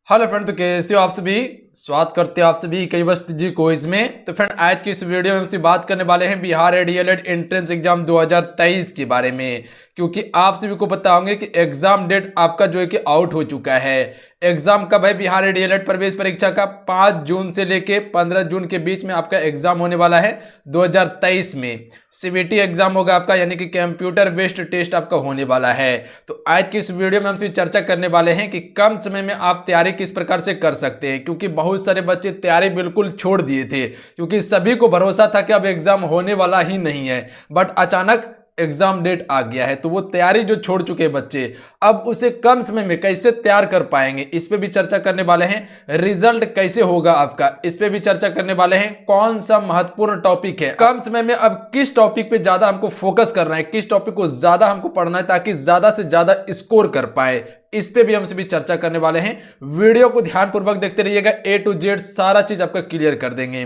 Hello friend, तो कैसे हो आप सभी। स्वागत करते हैं आप सभी कई वस्त जी क्विज में। तो फ्रेंड, आज की इस वीडियो में हमसे बात करने वाले हैं बिहार डीएलएड एंट्रेंस एग्जाम 2023 के बारे में। क्योंकि आप सभी को पता होंगे कि एग्जाम डेट आपका जो है कि आउट हो चुका है। एग्जाम कब है बिहार डीएलएड प्रवेश परीक्षा का? 5 जून से लेके 15 जून के बीच में आपका एग्जाम होने वाला है 2023 में। सीबीटी एग्जाम होगा आपका, यानी कि कंप्यूटर बेस्ड टेस्ट आपका होने वाला है। तो आज की इस वीडियो में हम चर्चा करने वाले हैं कि कम समय में आप तैयारी किस प्रकार से कर सकते हैं। क्योंकि बहुत सारे बच्चे तैयारी बिल्कुल छोड़ दिए थे, क्योंकि सभी को भरोसा था कि अब एग्जाम होने वाला ही नहीं है, बट अचानक एग्जाम डेट आ गया है। तो वो तैयारी जो छोड़ चुके बच्चे, अब उसे कम समय में कैसे तैयार कर पाएंगे, इस पे भी चर्चा करने वाले हैं। रिजल्ट कैसे होगा आपका, इस पे भी चर्चा करने वाले हैं। कौन सा महत्वपूर्ण टॉपिक है, कम समय में अब किस टॉपिक पे ज्यादा हमको फोकस करना है, किस टॉपिक को ज्यादा हमको पढ़ना है ताकि ज्यादा से ज्यादा स्कोर कर पाए, इस पे भी हमसे भी चर्चा करने वाले हैं। वीडियो को ध्यानपूर्वक देखते रहिएगा, ए टू जेड सारा चीज आपका क्लियर कर देंगे।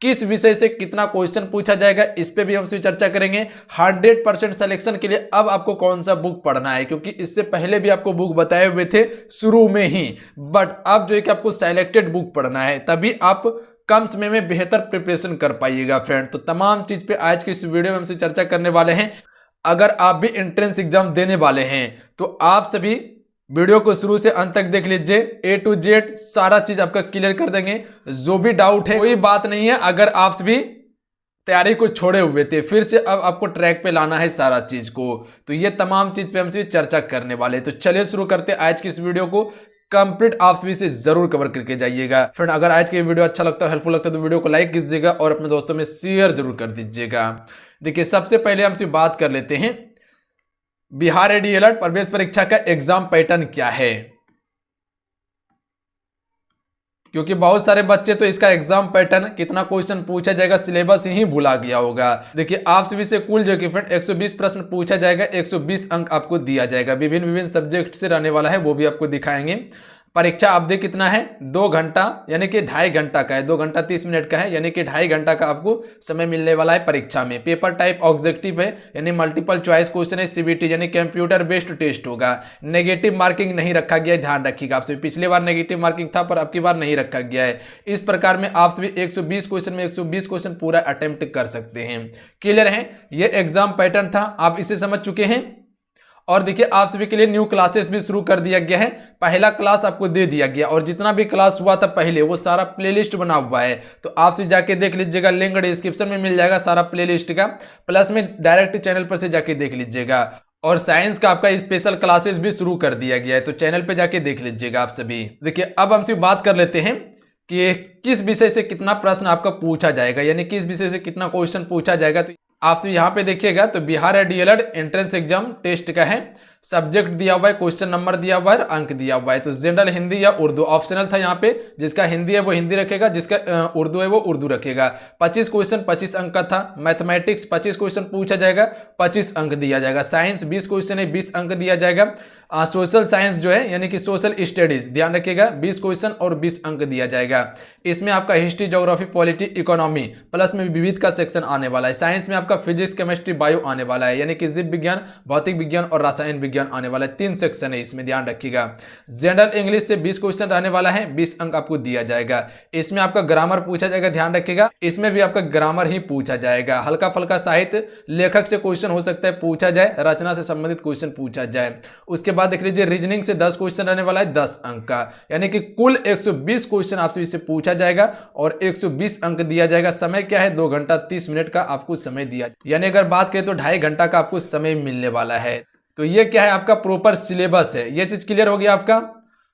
किस विषय से कितना क्वेश्चन पूछा जाएगा, इस पे भी हमसे चर्चा करेंगे। 100% सिलेक्शन के लिए अब आपको कौन सा बुक पढ़ना है, क्योंकि इससे पहले भी आपको बुक बताए हुए थे शुरू में ही, बट अब जो है कि आपको सिलेक्टेड बुक पढ़ना है, तभी आप कम समय में बेहतर प्रिपरेशन कर पाइएगा फ्रेंड। तो तमाम चीज पे आज की इस वीडियो में हमसे चर्चा करने वाले हैं। अगर आप भी एंट्रेंस एग्जाम देने वाले हैं तो आप सभी वीडियो को शुरू से अंत तक देख लीजिए। ए टू जेड सारा चीज आपका क्लियर कर देंगे। जो भी डाउट है कोई बात नहीं है, अगर आप सभी तैयारी को छोड़े हुए थे, फिर से अब आपको ट्रैक पे लाना है सारा चीज को, तो ये तमाम चीज पे हमसे चर्चा करने वाले। तो चलिए शुरू करते हैं आज की इस वीडियो को। कंप्लीट आप सभी से जरूर कवर करके जाइएगा फ्रेंड। अगर आज के वीडियो अच्छा लगता है, हेल्पफुल लगता है, तो वीडियो को लाइक कीजिएगा और अपने दोस्तों में शेयर जरूर कर दीजिएगा। देखिए, सबसे पहले हमसे बात कर लेते हैं बिहार डीएलएड प्रवेश परीक्षा का एग्जाम पैटर्न क्या है। क्योंकि बहुत सारे बच्चे तो इसका एग्जाम पैटर्न, कितना क्वेश्चन पूछा जाएगा, सिलेबस ही भुला गया होगा। देखिए, आप सभी से कुल जो कि फ्रेंड 120 प्रश्न पूछा जाएगा, 120 अंक आपको दिया जाएगा। विभिन्न सब्जेक्ट से रहने वाला है, वो भी आपको दिखाएंगे। परीक्षा अवधि कितना है? 2 घंटा, यानी कि 2.5 घंटा का है। 2 घंटा 30 मिनट का है, यानी कि 2.5 घंटा का आपको समय मिलने वाला है परीक्षा में। पेपर टाइप ऑब्जेक्टिव है, यानी मल्टीपल चॉइस क्वेश्चन है। सीबीटी यानी कंप्यूटर बेस्ड टेस्ट होगा। नेगेटिव मार्किंग नहीं रखा गया है, ध्यान रखिएगा। आपसे पिछले बार नेगेटिव मार्किंग था, पर अब की बार नहीं रखा गया है। इस प्रकार में आप सभी 120 क्वेश्चन में 120 क्वेश्चन पूरा अटेम्प्ट कर सकते हैं। क्लियर है? ये एग्जाम पैटर्न था, आप इसे समझ चुके हैं। और देखिए, आप सभी के लिए न्यू क्लासेस भी शुरू कर दिया गया है। पहला क्लास आपको दे दिया गया, और जितना भी क्लास हुआ था पहले, वो सारा प्लेलिस्ट बना हुआ है। तो आप से जाके देख लीजिएगा, लिंक डिस्क्रिप्शन में मिल जाएगा सारा प्लेलिस्ट का, प्लस में डायरेक्ट चैनल पर से जाके देख लीजिएगा। और साइंस का आपका स्पेशल क्लासेस भी शुरू कर दिया गया है, तो चैनल पे जाके देख लीजिएगा आप सभी। देखिए, अब हमसे बात कर लेते हैं कि किस विषय से कितना प्रश्न आपका पूछा जाएगा, यानी किस विषय से कितना क्वेश्चन पूछा जाएगा। तो आप यहाँ पे देखिएगा, तो Bihar DElEd entrance exam test का है। सब्जेक्ट दिया हुआ है, क्वेश्चन नंबर दिया हुआ है, अंक दिया हुआ है। तो जनरल हिंदी या उर्दू ऑप्शनल था यहाँ पे। जिसका हिंदी है वो हिंदी रखेगा, जिसका उर्दू है वो उर्दू रखेगा। 25 क्वेश्चन 25 अंक का था। मैथमेटिक्स 25 क्वेश्चन पूछा जाएगा, 25 अंक दिया जाएगा। साइंस 20 क्वेश्चन है, 20 अंक दिया जाएगा। सोशल साइंस जो है, यानी कि सोशल स्टडीज, ध्यान रखिएगा, 20 क्वेश्चन और 20 अंक दिया जाएगा। इसमें आपका history, geography, polity, economy, plus में विविध का सेक्शन आने वाला है। साइंस में आपका फिजिक्स, केमिस्ट्री, बायो आने वाला है, यानी कि जीव विज्ञान, भौतिक विज्ञान और रसायन विज्ञान आने वाला है। 3 सेक्शन है इसमें, ध्यान रखिएगा। जनरल इंग्लिश से 20 क्वेश्चन रहने वाला है, 20 अंक आपको दिया जाएगा। इसमें आपका ग्रामर पूछा जाएगा, ध्यान रखिएगा, इसमें भी आपका ग्रामर ही पूछा जाएगा। हल्का फल्का साहित्य, लेखक से क्वेश्चन हो सकता है पूछा जाए, रचना से संबंधित क्वेश्चन पूछा जाए। उसके बाद देख लीजिए, रीजनिंग से 10 क्वेश्चन रहने वाला है, 10 अंक का, यानी कि कुल 120 क्वेश्चन आपसे इससे पूछा जाएगा और 120 अंक दिया जाएगा। समय क्या है? 2 घंटा 30 मिनट का आपको समय दिया, यानी अगर बात करें तो 2.5 घंटा का आपको समय मिलने वाला है। तो ये क्या है? आपका प्रॉपर सिलेबस है। ये चीज क्लियर हो गया आपका।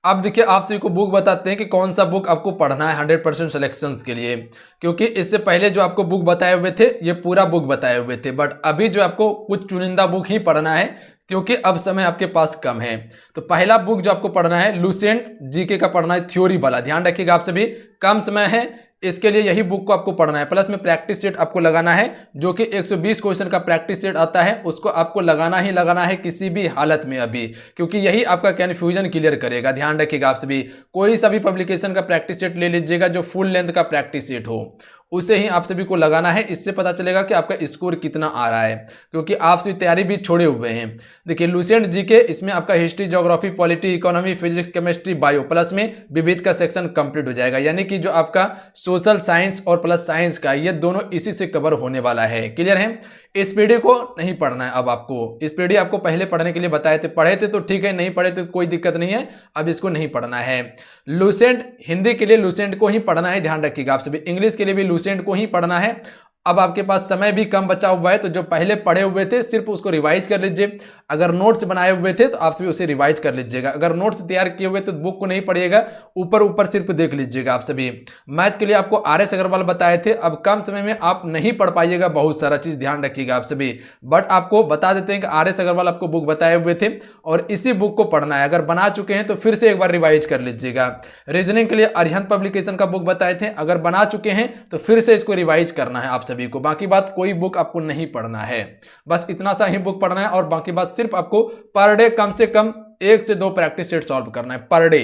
अब देखिए, आप सभी को बुक बताते हैं कि कौन सा बुक आपको पढ़ना है 100% सिलेक्शंस के लिए। क्योंकि इससे पहले जो आपको बुक बताए हुए थे, ये पूरा बुक बताए हुए थे, बट अभी जो आपको कुछ चुनिंदा बुक ही पढ़ना है, क्योंकि अब समय आपके पास कम है। तो पहला बुक जो आपको पढ़ना है, लुसेंट जीके का पढ़ना है, थ्योरी वाला। ध्यान रखिएगा, आप सभी कम समय है, इसके लिए यही बुक को आपको पढ़ना है। प्लस में प्रैक्टिस सेट आपको लगाना है, जो कि 120 क्वेश्चन का प्रैक्टिस सेट आता है, उसको आपको लगाना ही लगाना है किसी भी हालत में अभी, क्योंकि यही आपका कन्फ्यूजन क्लियर करेगा। ध्यान रखिएगा आप सभी, कोई सा भी पब्लिकेशन का प्रैक्टिस सेट ले लीजिएगा जो फुल लेंथ का प्रैक्टिस सेट हो, उसे ही आप सभी को लगाना है। इससे पता चलेगा कि आपका स्कोर कितना आ रहा है, क्योंकि आप सभी तैयारी भी छोड़े हुए हैं। देखिए लुसेंट जीके, इसमें आपका history, geography, polity, economy, physics, chemistry, bio plus में विविध का सेक्शन कंप्लीट हो जाएगा। यानी कि जो आपका सोशल साइंस और प्लस साइंस का, ये दोनों इसी से कवर होने वाला है। क्लियर है? इस पीडी को नहीं पढ़ना है। अब आपको इस पीडी आपको पहले पढ़ने के लिए बताए थे, पढ़े थे तो ठीक है, नहीं पढ़े तो कोई दिक्कत नहीं है, अब इसको नहीं पढ़ना है। लुसेंट, हिंदी के लिए लुसेंट को ही पढ़ना है, ध्यान रखिएगा आप सभी। इंग्लिश के लिए भी लुसेंट को ही पढ़ना है। अब आपके पास समय भी कम बचा हुआ है, तो जो पहले पढ़े हुए थे सिर्फ उसको रिवाइज कर लीजिए। अगर नोट्स बनाए हुए थे तो आप सभी उसे रिवाइज कर लीजिएगा। अगर नोट्स तैयार किए हुए तो बुक को नहीं पढ़िएगा, ऊपर ऊपर सिर्फ देख लीजिएगा आप सभी। मैथ के लिए आपको आर.एस. अग्रवाल बताए थे। अब कम समय में आप नहीं पढ़ पाइएगा बहुत सारा चीज, ध्यान रखिएगा आप सभी। बट आपको बता देते हैं कि आर.एस. अग्रवाल आपको बुक बताए हुए थे और इसी बुक को पढ़ना है। अगर बना चुके हैं तो फिर से एक बार रिवाइज कर लीजिएगा। रीजनिंग के लिए अरिहंत पब्लिकेशन का बुक बताए थे, अगर बना चुके हैं तो फिर से इसको रिवाइज करना है आप सभी को। बाकी बात कोई बुक आपको नहीं पढ़ना है, बस इतना सा ही बुक पढ़ना है। और बाकी बात सिर्फ आपको पर डे कम से कम 1 से 2 प्रैक्टिस सेट सॉल्व करना है। पर डे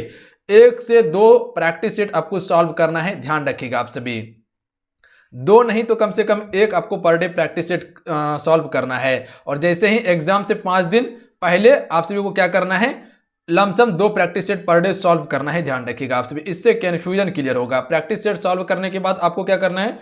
1 से 2 प्रैक्टिस सेट आपको सॉल्व करना है, ध्यान रखिएगा आप सभी। 2 नहीं तो कम से कम 1 आपको per day practice set solve करना है। और जैसे ही एग्जाम से 5 दिन पहले आप सभी को क्या करना है, lump sum 2 practice set per day solve करना है, ध्यान रखिएगा आप सभी। इससे कंफ्यूजन क्लियर होगा। प्रैक्टिस सेट सॉल्व करने के बाद आपको क्या करना है,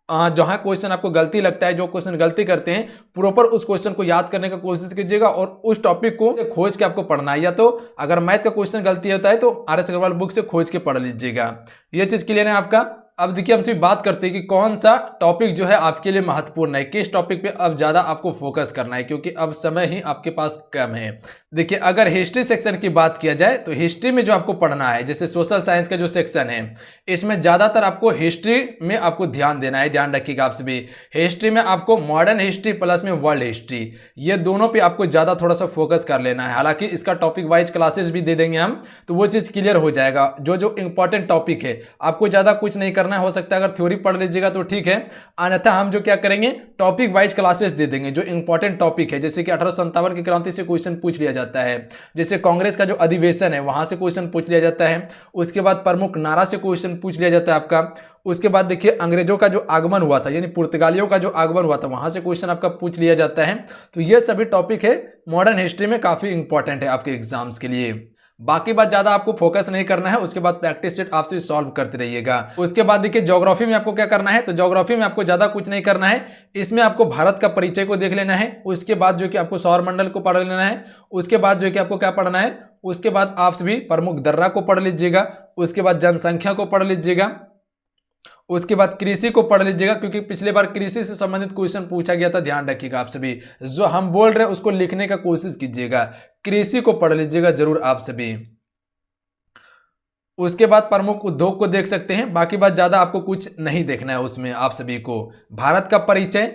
जहां क्वेश्चन आपको गलती लगता है, जो क्वेश्चन गलती करते हैं, प्रॉपर उस क्वेश्चन को याद करने का कोशिश कीजिएगा और उस टॉपिक को खोज के आपको पढ़ना है। या तो अगर मैथ का क्वेश्चन गलती होता है तो आर.एस. अग्रवाल बुक से खोज के पढ़ लीजिएगा। ये चीज क्लियर है आपका। अब देखिए हम सिर्फ बात करते हैं कि कौन सा टॉपिक जो है आपके लिए महत्वपूर्ण है, किस टॉपिक पे अब ज्यादा आपको फोकस करना है, क्योंकि अब समय ही आपके पास कम है। देखिए अगर हिस्ट्री सेक्शन की बात किया जाए तो हिस्ट्री में जो आपको पढ़ना है, जैसे सोशल साइंस का जो सेक्शन है, इसमें ज्यादातर आपको हिस्ट्री में आपको ध्यान देना है, ध्यान रखिएगा आप सभी। हिस्ट्री में आपको मॉडर्न हिस्ट्री प्लस में वर्ल्ड हिस्ट्री, ये दोनों पे आपको ज्यादा थोड़ा सा फोकस कर लेना है। हालांकि इसका टॉपिक वाइज क्लासेस भी दे देंगे हम, तो वो चीज क्लियर हो जाएगा। जो जो इंपॉर्टेंट टॉपिक है आपको ज्यादा कुछ नहीं करना हो सकता है, अगर थ्योरी पढ़ लीजिएगा तो ठीक है, अन्यथा हम जो क्या करेंगे, टॉपिक वाइज क्लासेस दे देंगे। जो इंपॉर्टेंट टॉपिक है, जैसे कि 1857 की क्रांति से क्वेश्चन पूछ लिया जाता है, जैसे कांग्रेस का जो अधिवेशन है वहां से क्वेश्चन पूछ लिया जाता है, उसके बाद प्रमुख नारा से क्वेश्चन पूछ लिया जाता है आपका। उसके बाद देखिए अंग्रेजों का जो आगमन हुआ था, यानी पुर्तगालियों का जो आगमन हुआ था, वहां से क्वेश्चन आपका पूछ लिया जाता है। तो ये सभी टॉपिक है मॉडर्न हिस्ट्री में, काफी इंपॉर्टेंट है आपके एग्जाम्स के लिए। बाकी बात ज्यादा आपको फोकस नहीं करना है। उसके बाद प्रैक्टिस सेट आपसे सॉल्व करते रहिएगा। उसके बाद देखिए ज्योग्राफी में आपको क्या करना है, तो ज्योग्राफी में आपको ज्यादा कुछ नहीं करना है। इसमें आपको भारत का परिचय को देख लेना है। उसके बाद जो कि आपको सौर मंडल को पढ़ लेना है। उसके बाद जो कि आपको क्या पढ़ना है, उसके बाद आप सभी प्रमुख दर्रा को पढ़ लीजिएगा। उसके बाद जनसंख्या को पढ़ लीजिएगा। उसके बाद कृषि को पढ़ लीजिएगा, क्योंकि पिछले बार कृषि से संबंधित क्वेश्चन पूछा गया था, ध्यान रखिएगा आप सभी। जो हम बोल रहे हैं उसको लिखने का कोशिश कीजिएगा। कृषि को पढ़ लीजिएगा जरूर आप सभी। उसके बाद प्रमुख उद्योग को देख सकते हैं। बाकी बात ज्यादा आपको कुछ नहीं देखना है उसमें आप सभी को। भारत का परिचय,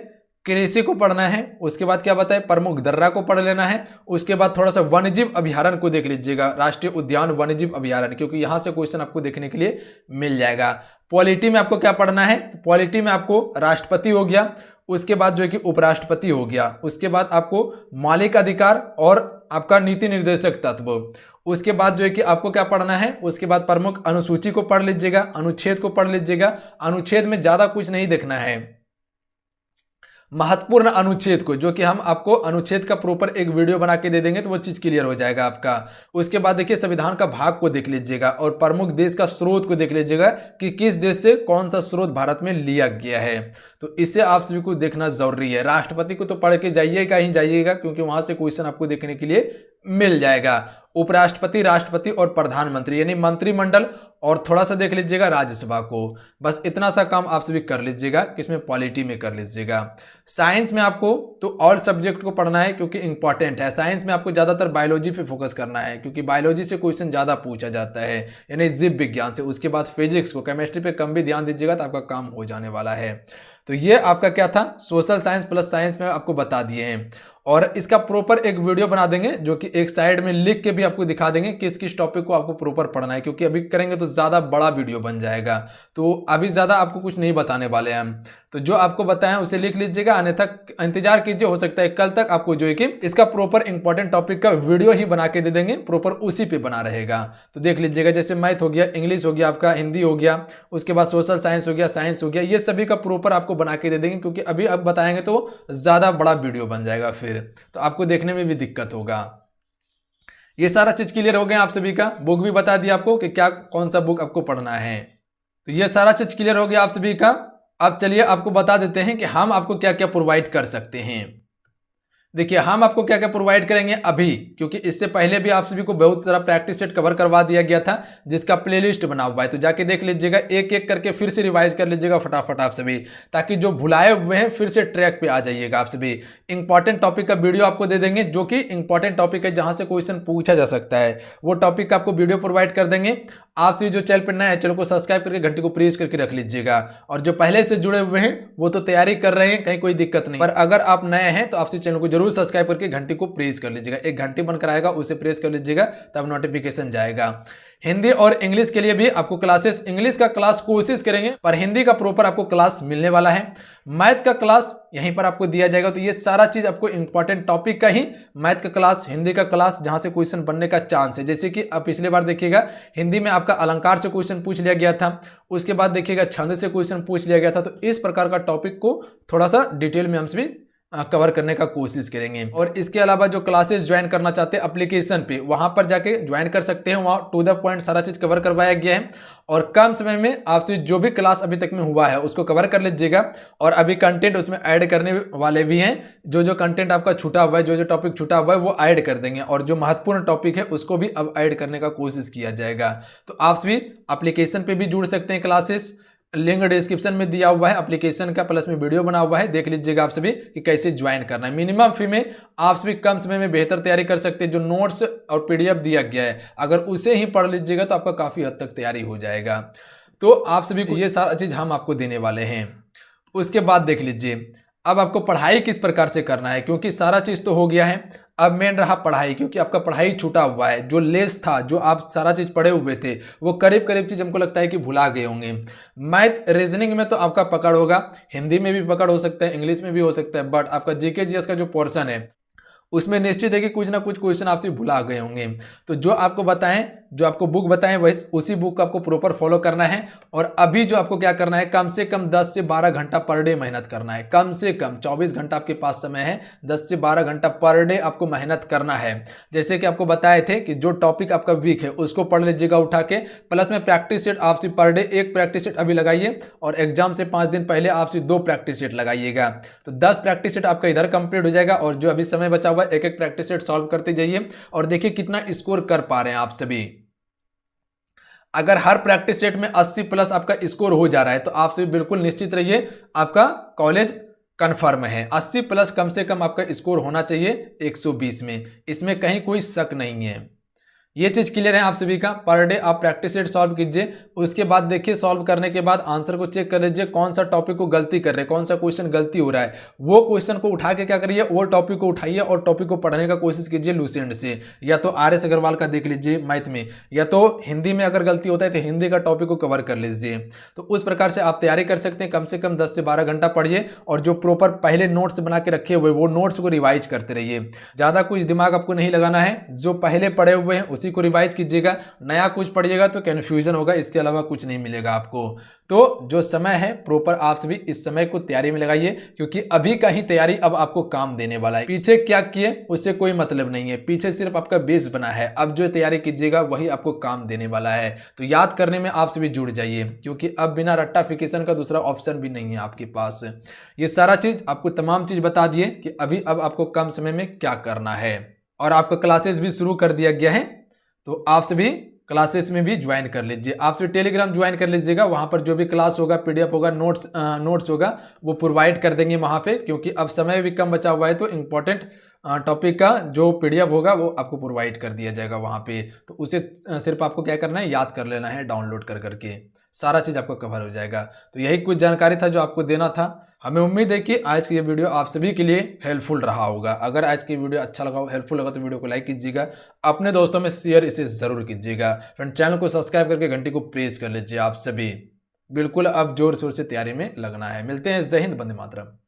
कृषि को पढ़ना है। उसके बाद क्या बताए, प्रमुख दर्रा को पढ़ लेना है। उसके बाद थोड़ा सा वन्यजीव अभ्यारण्य को देख लीजिएगा, राष्ट्रीय उद्यान वन्यजीव अभ्यारण्य, क्योंकि यहां से क्वेश्चन आपको देखने के लिए मिल जाएगा। पॉलिटी में आपको क्या पढ़ना है, तो पॉलिटी में आपको राष्ट्रपति हो गया, उसके बाद जो है कि उपराष्ट्रपति हो गया, उसके बाद आपको मौलिक अधिकार और आपका नीति निर्देशक तत्व, उसके बाद जो है कि आपको क्या पढ़ना है, उसके बाद प्रमुख अनुसूची को पढ़ लीजिएगा, अनुच्छेद को पढ़ लीजिएगा। अनुच्छेद में ज्यादा कुछ नहीं देखना है, महत्वपूर्ण अनुच्छेद को, जो कि हम आपको अनुच्छेद का प्रॉपर एक वीडियो बना के दे देंगे, तो वो चीज क्लियर हो जाएगा आपका। उसके बाद देखिए संविधान का भाग को देख लीजिएगा और प्रमुख देश का स्रोत को देख लीजिएगा कि किस देश से कौन सा स्रोत भारत में लिया गया है। तो इससे आप सभी को देखना जरूरी है। राष्ट्रपति को तो पढ़ के जाइएगा ही जाइएगा, क्योंकि वहां से क्वेश्चन आपको देखने के लिए मिल जाएगा। उपराष्ट्रपति, राष्ट्रपति और प्रधानमंत्री, यानी मंत्रिमंडल, और थोड़ा सा देख लीजिएगा राज्यसभा को। बस इतना सा काम आप सभी कर लीजिएगा, किसमें, पॉलिटी में कर लीजिएगा। साइंस में आपको तो और सब्जेक्ट को पढ़ना है, क्योंकि इंपॉर्टेंट है। साइंस में आपको ज्यादातर बायोलॉजी पे फोकस करना है, क्योंकि बायोलॉजी से क्वेश्चन ज्यादा पूछा जाता है, यानी जीव विज्ञान से। उसके बाद फिजिक्स को, केमिस्ट्री पे कम भी ध्यान दीजिएगा तो आपका काम हो जाने वाला है। तो ये आपका क्या था, सोशल साइंस प्लस साइंस में आपको बता दिए हैं। और इसका प्रॉपर एक वीडियो बना देंगे, जो कि एक साइड में लिख के भी आपको दिखा देंगे किस किस टॉपिक को आपको प्रॉपर पढ़ना है, क्योंकि अभी करेंगे तो ज्यादा बड़ा वीडियो बन जाएगा। तो अभी ज्यादा आपको कुछ नहीं बताने वाले हैं हम। तो जो आपको बताया उसे लिख लीजिएगा, अन्यथा इंतजार कीजिए, हो सकता है कल तक आपको जो है कि इसका प्रॉपर इंपॉर्टेंट टॉपिक का वीडियो ही बना के दे देंगे, प्रॉपर उसी पे बना रहेगा। तो देख लीजिएगा, जैसे मैथ हो गया, इंग्लिश हो गया, आपका हिंदी हो गया, उसके बाद सोशल साइंस हो गया, साइंस हो गया, ये सभी का प्रॉपर आपको बना के दे देंगे, क्योंकि अभी अब बताएंगे तो ज्यादा बड़ा वीडियो बन जाएगा, फिर तो आपको देखने में भी दिक्कत होगा। ये सारा चीज क्लियर हो गया आप सभी का। बुक भी बता दिया आपको कि क्या कौन सा बुक आपको पढ़ना है। तो ये सारा चीज क्लियर हो गया आप सभी का। अब चलिए आपको बता देते हैं कि हम आपको क्या क्या प्रोवाइड कर सकते हैं। देखिए हम आपको क्या क्या प्रोवाइड करेंगे अभी, क्योंकि इससे पहले भी आप सभी को बहुत सारा प्रैक्टिस सेट कवर करवा दिया गया था, जिसका प्लेलिस्ट बना हुआ है, तो जाके देख लीजिएगा, एक एक करके फिर से रिवाइज कर लीजिएगा फटाफट आप सभी, ताकि जो भुलाए हुए हैं फिर से ट्रैक पे आ जाइएगा आप सभी। इंपॉर्टेंट टॉपिक का वीडियो आपको दे देंगे, जो कि इंपॉर्टेंट टॉपिक है, जहां से क्वेश्चन पूछा जा सकता है, वो टॉपिक का आपको वीडियो प्रोवाइड कर देंगे। आप सभी जो चैनल पर नए हैं, चैनल को सब्सक्राइब करके घंटी को प्रेस करके रख लीजिएगा, और जो पहले से जुड़े हुए हैं वो तो तैयारी कर रहे हैं, कहीं कोई दिक्कत नहीं, पर अगर आप नए हैं तो आप चैनल को जरूर सब्सक्राइब करके घंटी को प्रेस कर लीजिएगा। एक घंटी बनकर आएगा, उसे प्रेस कर लीजिएगा, तब नोटिफिकेशन जाएगा। हिंदी और इंग्लिश के लिए भी आपको क्लासेस, इंग्लिश का क्लास कोशिश करेंगे, पर हिंदी का प्रॉपर आपको क्लास मिलने वाला है। मैथ का क्लास यहीं पर आपको दिया जाएगा। तो ये सारा चीज आपको इंपॉर्टेंट टॉपिक का ही, मैथ का क्लास, हिंदी का क्लास, जहां से क्वेश्चन बनने का चांस है। जैसे कि आप पिछले बार देखिएगा, हिंदी में आपका अलंकार से क्वेश्चन पूछ लिया गया था, उसके बाद देखिएगा छंद से क्वेश्चन पूछ लिया गया था। तो इस प्रकार का टॉपिक को थोड़ा सा डिटेल में हम सभी कवर करने का कोशिश करेंगे। और इसके अलावा जो क्लासेस ज्वाइन करना चाहते हैं एप्लीकेशन पे, वहां पर जाके ज्वाइन कर सकते हैं। वहां टू द पॉइंट सारा चीज कवर करवाया गया है, और कम समय में आपसे जो भी क्लास अभी तक में हुआ है उसको कवर कर लीजिएगा। और अभी कंटेंट उसमें ऐड करने वाले भी हैं, जो कंटेंट आपका छूटा हुआ है, जो टॉपिक छूटा हुआ है वो ऐड कर देंगे, और जो महत्वपूर्ण टॉपिक है उसको भी अब ऐड करने का कोशिश किया जाएगा। तो आप सभी एप्लीकेशन पे भी जुड़ सकते हैं। क्लासेस लिंक डिस्क्रिप्शन में दिया हुआ है एप्लीकेशन का, प्लस में वीडियो बना हुआ है, देख लीजिएगा आप सभी कि कैसे ज्वाइन करना है। मिनिमम फी में आप सभी कम समय में बेहतर तैयारी कर सकते हैं। जो नोट्स और पीडीएफ दिया गया है, अगर उसे ही पढ़ लीजिएगा तो आपका काफी हद तक तैयारी हो जाएगा। तो आप सभी को ये सारा चीज हम आपको देने वाले हैं। उसके बाद देख लीजिए, अब आपको पढ़ाई किस प्रकार से करना है, क्योंकि सारा चीज तो हो गया है, अब मेन रहा पढ़ाई, क्योंकि आपका पढ़ाई छूटा हुआ है। जो लेस था, जो आप सारा चीज पढ़े हुए थे, वो करीब करीब चीज हमको लगता है कि भुला गए होंगे। मैथ रीजनिंग में तो आपका पकड़ होगा, हिंदी में भी पकड़ हो सकता है, इंग्लिश में भी हो सकता है, बट आपका जीके जीएस का जो पोर्शन है उसमें निश्चित है कि कुछ ना कुछ क्वेश्चन आपसे भुला गए होंगे। तो जो आपको बताएं, जो आपको बुक बताएं, वही उसी बुक को आपको प्रॉपर फॉलो करना है। और अभी जो आपको क्या करना है, कम से कम 10 से 12 घंटा पर डे मेहनत करना है। कम से कम 24 घंटा आपके पास समय है, 10 से 12 घंटा पर डे आपको मेहनत करना है। जैसे कि आपको बताए थे कि जो टॉपिक आपका वीक है उसको पढ़ लीजिएगा उठा के, प्लस में प्रैक्टिस सेट आपसे पर डे 1 प्रैक्टिस सेट अभी लगाइए, और एग्जाम से 5 दिन पहले आपसे 2 प्रैक्टिस सेट लगाइएगा। तो 10 प्रैक्टिस सेट आपका इधर कंप्लीट हो जाएगा, और जो अभी समय बचा हुआ है एक एक प्रैक्टिस सेट सॉल्व करते जाइए, और देखिए कितना स्कोर कर पा रहे हैं आप सभी। अगर हर प्रैक्टिस सेट में 80 प्लस आपका स्कोर हो जा रहा है, तो आप सभी बिल्कुल निश्चित रहिए आपका कॉलेज कंफर्म है। 80 प्लस कम से कम आपका स्कोर होना चाहिए 120 में, इसमें कहीं कोई शक नहीं है। ये चीज क्लियर है आप सभी का। पर डे आप प्रैक्टिस सेट सॉल्व कीजिए, उसके बाद देखिए सॉल्व करने के बाद आंसर को चेक कर लीजिए, कौन सा टॉपिक को गलती कर रहे हैं, कौन सा क्वेश्चन गलती हो रहा है, वो क्वेश्चन को उठा के क्या करिए, वो टॉपिक को उठाइए और टॉपिक को पढ़ने का कोशिश कीजिए लूसेंट से, या तो RS अग्रवाल का देख लीजिए मैथ में, या तो हिंदी में अगर गलती होता है तो हिंदी का टॉपिक को कवर कर लीजिए। तो उस प्रकार से आप तैयारी कर सकते हैं। कम से कम 10 से 12 घंटा पढ़िए, और जो प्रॉपर पहले नोट्स बना के रखे हुए वो नोट्स को रिवाइज करते रहिए। ज्यादा कुछ दिमाग आपको नहीं लगाना है, जो पहले पढ़े हुए हैं उसी को रिवाइज कीजिए। नया कुछ पढ़िएगा तो कंफ्यूजन होगा, इसके अलावा कुछ नहीं मिलेगा आपको। तो जो समय है प्रॉपर आप सभी इस समय को तैयारी में लगाइए, क्योंकि अभी का ही तैयारी अब आपको काम देने वाला है। पीछे क्या किए उससे कोई मतलब नहीं है, पीछे सिर्फ आपका बेस बना है। अब जो तैयारी कीजिएगा वही आपको काम देने वाला है। तो याद करने में आप सभी जुड़ जाइए, क्योंकि अब बिना रट्टाफिकेशन का दूसरा ऑप्शन भी नहीं है आपके पास। ये सारा चीज आपको तमाम चीज बता दिए कि अभी अब आपको कम समय में क्या करना है। और आपका क्लासेस भी शुरू कर दिया गया है, तो आप सभी क्लासेस में भी ज्वाइन कर लीजिए। आप सभी टेलीग्राम ज्वाइन कर लीजिएगा, वहां पर जो भी क्लास होगा, पीडीएफ होगा, नोट्स होगा, वो प्रोवाइड कर देंगे वहां पे, क्योंकि अब समय भी कम बचा हुआ है। तो इंपॉर्टेंट टॉपिक का जो पीडीएफ होगा वो आपको प्रोवाइड कर दिया जाएगा वहां पे। तो उसे सिर्फ आपको क्या करना है, याद कर लेना है डाउनलोड कर करके, सारा चीज आपको कवर हो जाएगा। तो यही कुछ जानकारी था जो आपको देना था। हमें उम्मीद है कि आज की ये वीडियो आप सभी के लिए हेल्पफुल रहा होगा। अगर आज की वीडियो अच्छा लगा हो, हेल्पफुल लगा, तो वीडियो को लाइक कीजिएगा, अपने दोस्तों में शेयर इसे जरूर कीजिएगा। फ्रेंड चैनल को सब्सक्राइब करके घंटी को प्रेस कर लीजिए आप सभी। बिल्कुल अब जोर शोर से तैयारी में लगना है। मिलते हैं। जय हिंद, वंदे मातरम।